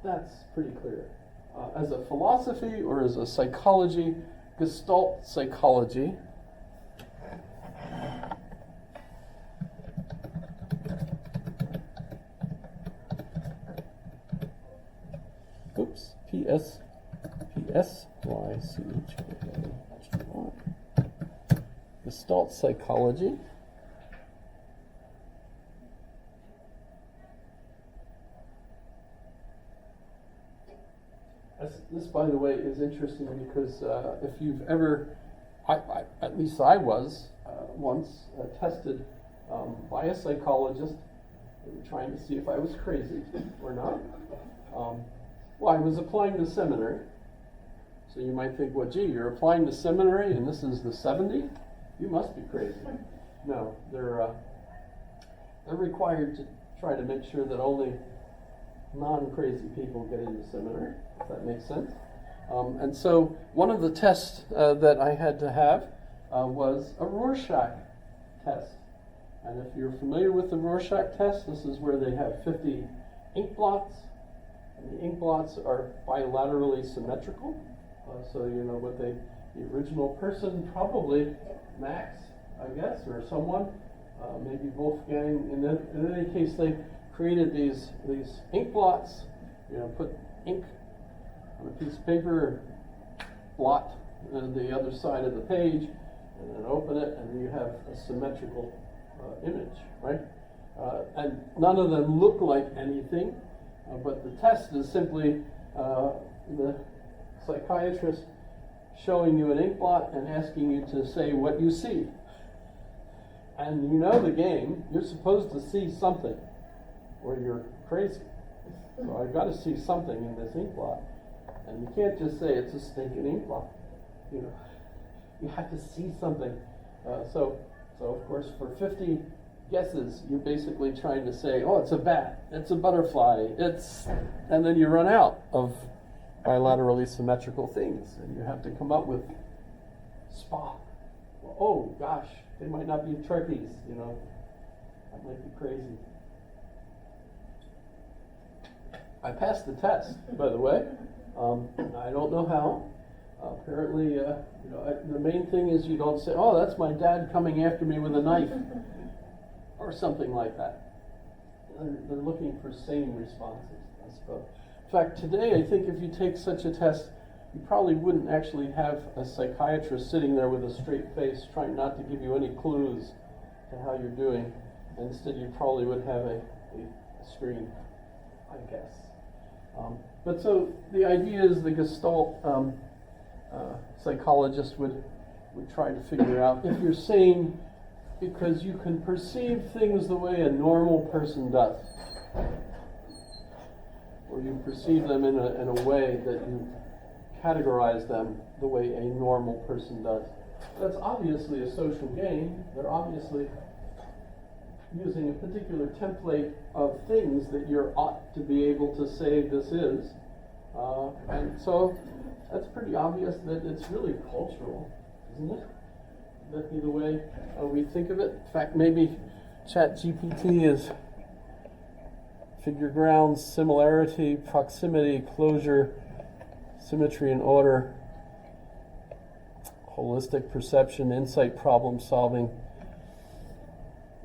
That's pretty clear. As a philosophy or as a psychology, Gestalt psychology Gestalt psychology This, by the way, is interesting because if you've ever, at least I was once tested by a psychologist. They were trying to see if I was crazy or not. Well, I was applying to seminary. So you might think, well, gee, you're applying to seminary and this is the 70? You must be crazy. No, they're required to try to make sure that only non-crazy people get into seminary, if that makes sense. And so one of the tests that I had to have was a Rorschach test. And if you're familiar with the Rorschach test, this is where they have 50 ink blots. And the ink blots are bilaterally symmetrical. So you know what the original person, probably Max, I guess, or someone, maybe Wolfgang. In any case, they created these ink blots. You know, put ink on a piece of paper, blot on the other side of the page, and then open it, and you have a symmetrical image, right? And none of them look like anything, but the test is simply the psychiatrist showing you an ink blot and asking you to say what you see. And you know the game, you're supposed to see something, or you're crazy. So I've got to see something in this ink blot. And you can't just say it's a stinking ink blot. You know, you have to see something. So of course, for 50 guesses, you're basically trying to say, oh, it's a bat, it's a butterfly, and then you run out of bilaterally symmetrical things, and you have to come up with Spock. Well, oh gosh, they might not be Trekkies, you know. That might be crazy. I passed the test, by the way. I don't know how. Apparently, the main thing is you don't say, oh, that's my dad coming after me with a knife, or something like that. They're looking for sane responses, I suppose. In fact, today, I think if you take such a test, you probably wouldn't actually have a psychiatrist sitting there with a straight face trying not to give you any clues to how you're doing. Instead, you probably would have a screen, I guess. But so the idea is the Gestalt psychologist would try to figure out if you're sane because you can perceive things the way a normal person does, or you perceive them in a way that you categorize them the way a normal person does. That's obviously a social game. They're obviously using a particular template of things that you ought to be able to say this is. And so that's pretty obvious that it's really cultural, isn't it? Would that be the way we think of it? In fact, maybe ChatGPT is figure grounds, similarity, proximity, closure, symmetry and order, holistic perception, insight, problem solving.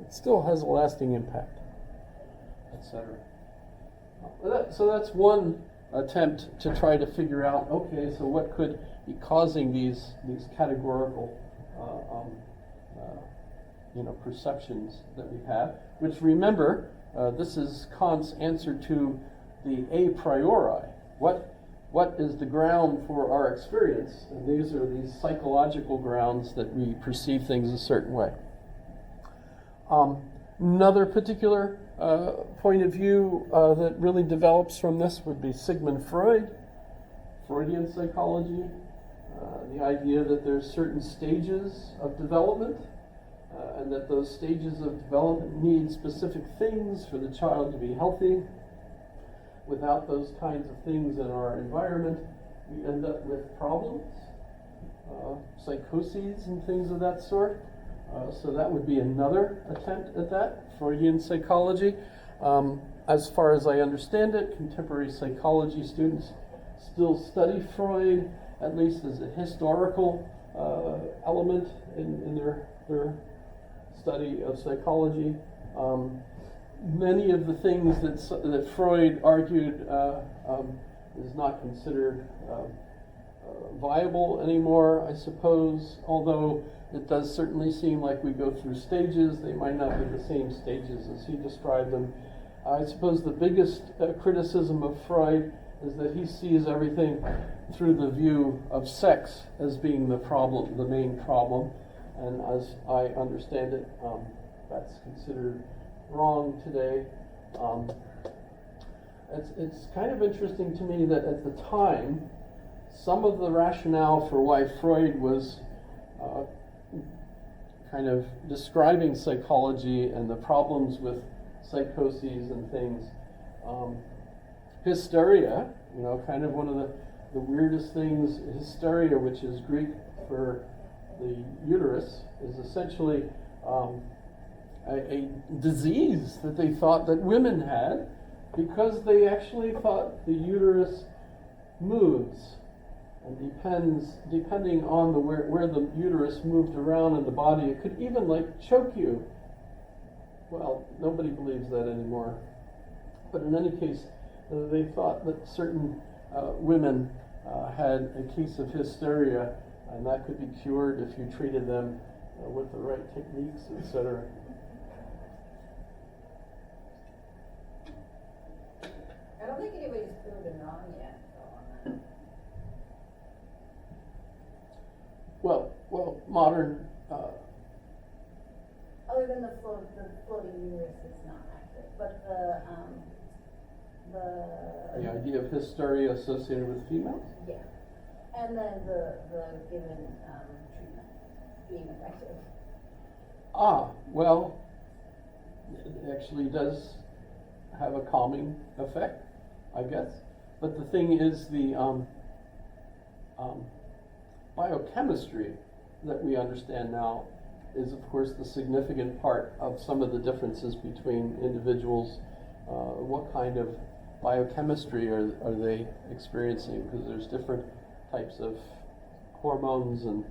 It still has a lasting impact, etc. So that's one attempt to try to figure out, okay, so what could be causing these categorical perceptions that we have, which, remember, this is Kant's answer to the a priori. What is the ground for our experience? And these are these psychological grounds that we perceive things a certain way. Another particular point of view that really develops from this would be Sigmund Freud, Freudian psychology, the idea that there's certain stages of development, and that those stages of development need specific things for the child to be healthy. Without those kinds of things in our environment, we end up with problems, psychoses and things of that sort. So that would be another attempt at that, Freudian psychology. as far as I understand it, contemporary psychology students still study Freud, at least as a historical element in their study of psychology. Many of the things that Freud argued is not considered viable anymore, I suppose, although it does certainly seem like we go through stages. They might not be the same stages as he described them. I suppose the biggest criticism of Freud is that he sees everything through the view of sex as being the problem, the main problem, and as I understand it, that's considered wrong today. It's kind of interesting to me that at the time, some of the rationale for why Freud was kind of describing psychology and the problems with psychoses and things, hysteria, kind of one of the weirdest things, hysteria, which is Greek for the uterus, is essentially a disease that they thought that women had, because they actually thought the uterus moves, and depending on where the uterus moved around in the body, it could even choke you. Well, nobody believes that anymore. But in any case, they thought that certain women had a case of hysteria, and that could be cured if you treated them with the right techniques, etc. I don't think anybody's proven wrong yet, though, on that. Well, modern. Other than the floating uterus is not accurate, but The idea of hysteria associated with females? yeah, and then the given treatment being effective. Well, it actually does have a calming effect, I guess. But the thing is, the biochemistry that we understand now is, of course, the significant part of some of the differences between individuals. What kind of biochemistry are they experiencing? Because there's different types of hormones, and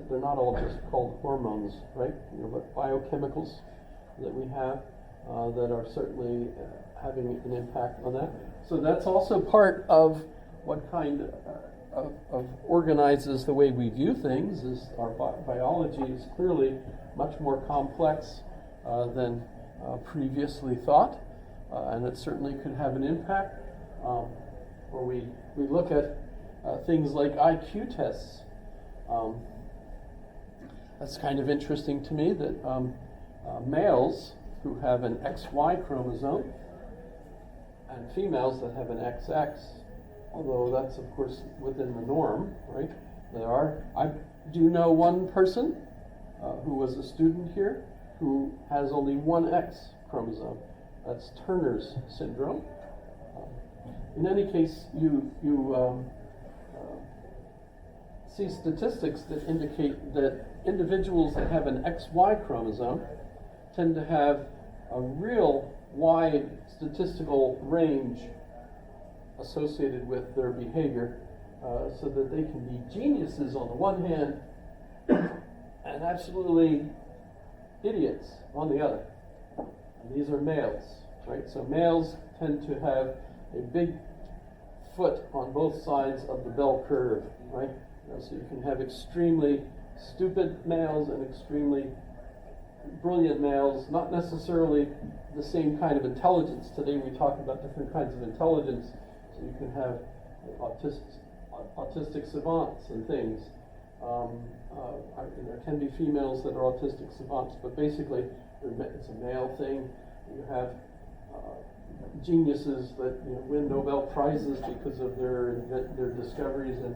they're not all just called hormones, right? But biochemicals that we have that are certainly having an impact on that. So that's also part of what kind of organizes the way we view things. Is our biology is clearly much more complex than previously thought, and it certainly could have an impact. Where we look at things like IQ tests. That's kind of interesting to me that males who have an XY chromosome and females that have an XX, although that's of course within the norm, right? I do know one person who was a student here who has only one X chromosome. That's Turner's syndrome. In any case, you see statistics that indicate that individuals that have an XY chromosome tend to have a real wide statistical range associated with their behavior, so that they can be geniuses on the one hand and absolutely idiots on the other. And these are males, right? So males tend to have a big foot on both sides of the bell curve, right? So you can have extremely stupid males and extremely brilliant males, not necessarily the same kind of intelligence. Today we talk about different kinds of intelligence. So you can have autistic savants and things. There can be females that are autistic savants, but basically it's a male thing. You have geniuses that win Nobel Prizes because of their discoveries in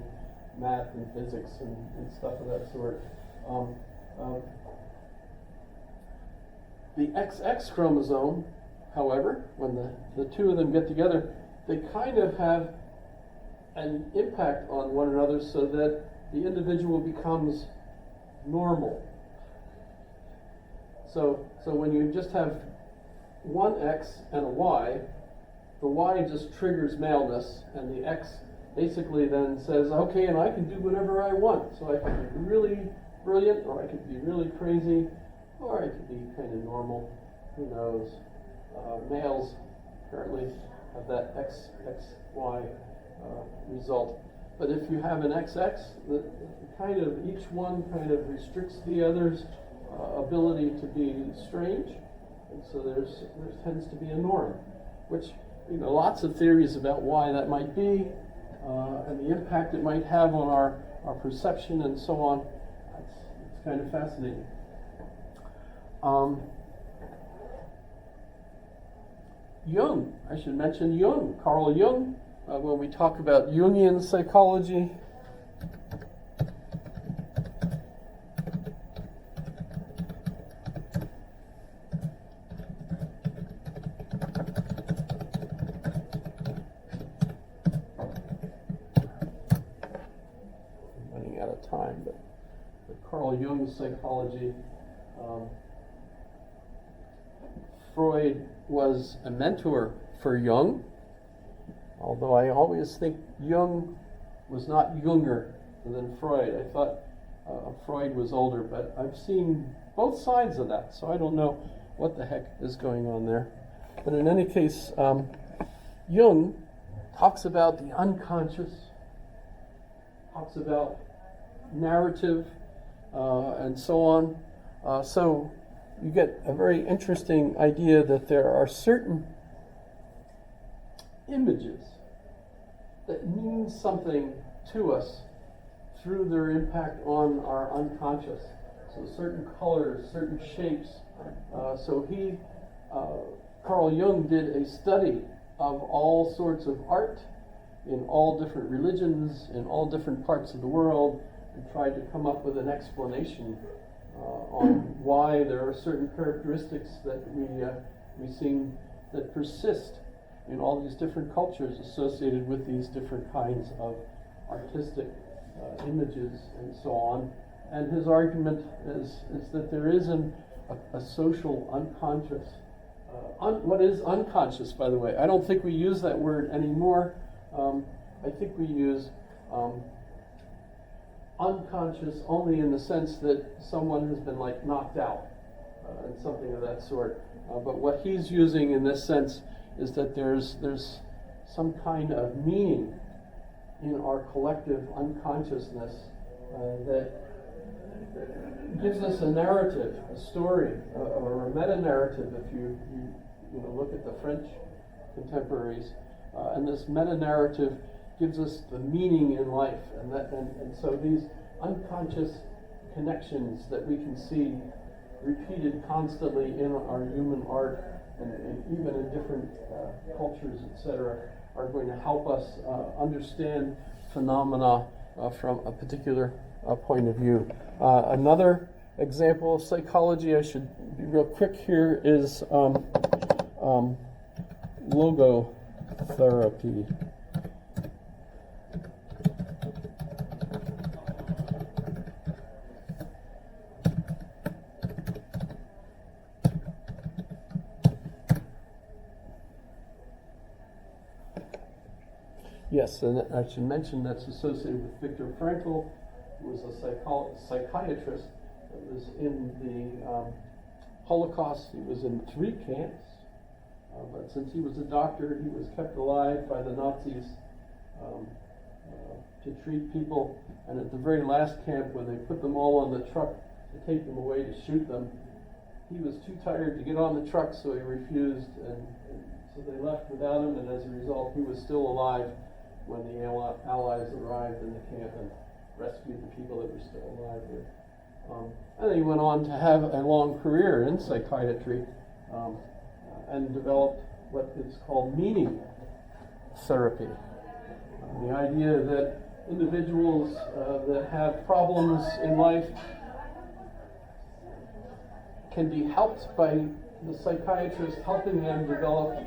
math and physics and stuff of that sort. The XX chromosome, however, when the two of them get together, they kind of have an impact on one another so that the individual becomes normal. So when you just have one X and a Y, the Y just triggers maleness, and the X basically then says, okay, and I can do whatever I want. So I can be really brilliant, or I could be really crazy, or I could be kind of normal. Who knows? Males apparently have that XXY result. But if you have an XX, the kind of each one kind of restricts the other's ability to be strange, and so there tends to be a norm, which lots of theories about why that might be, and the impact it might have on our perception and so on. It's kind of fascinating. Jung, I should mention Jung, Carl Jung, when we talk about Jungian psychology. I'm running out of time, but Carl Jung's psychology. Freud was a mentor for Jung, although I always think Jung was not younger than Freud. I thought Freud was older, but I've seen both sides of that, so I don't know what the heck is going on there. But in any case, Jung talks about the unconscious, talks about narrative, and so on. So you get a very interesting idea that there are certain images that mean something to us through their impact on our unconscious. So certain colors, certain shapes. So Carl Jung did a study of all sorts of art in all different religions, in all different parts of the world, and tried to come up with an explanation on why there are certain characteristics that we see that persist in all these different cultures associated with these different kinds of artistic images and so on. And his argument is that there is a social unconscious. What is unconscious, by the way? I don't think we use that word anymore. I think we use unconscious only in the sense that someone has been knocked out and something of that sort. But what he's using in this sense is that there's some kind of meaning in our collective unconsciousness that gives us a narrative, a story, or a meta-narrative if you look at the French contemporaries. And this meta-narrative gives us the meaning in life, and so these unconscious connections that we can see repeated constantly in our human art and even in different cultures, etc., are going to help us understand phenomena from a particular point of view. Another example of psychology, I should be real quick here, is logotherapy. Yes, and I should mention that's associated with Viktor Frankl, who was a psychiatrist that was in the Holocaust. He was in 3 camps, but since he was a doctor, he was kept alive by the Nazis to treat people. And at the very last camp, when they put them all on the truck to take them away to shoot them, he was too tired to get on the truck, so he refused, and so they left without him, and as a result, he was still alive when the Allies arrived in the camp and rescued the people that were still alive there. And then he went on to have a long career in psychiatry and developed what is called meaning therapy. The idea that individuals that have problems in life can be helped by the psychiatrist helping them develop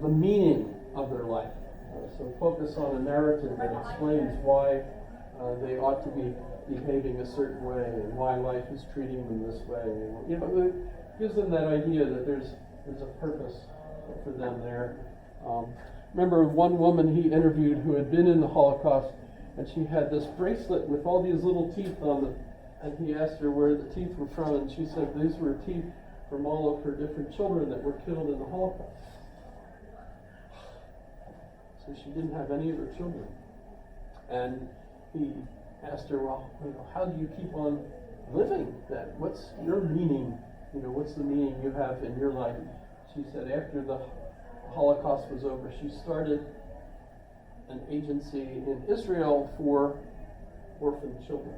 the meaning of their life. So focus on a narrative that explains why they ought to be behaving a certain way and why life is treating them this way. It gives them that idea that there's there's a purpose for them there. Remember one woman he interviewed who had been in the Holocaust, and she had this bracelet with all these little teeth on it, and he asked her where the teeth were from, and she said these were teeth from all of her different children that were killed in the Holocaust. So she didn't have any of her children. And he asked her, well, how do you keep on living then? What's your meaning? What's the meaning you have in your life? She said after the Holocaust was over, she started an agency in Israel for orphan children.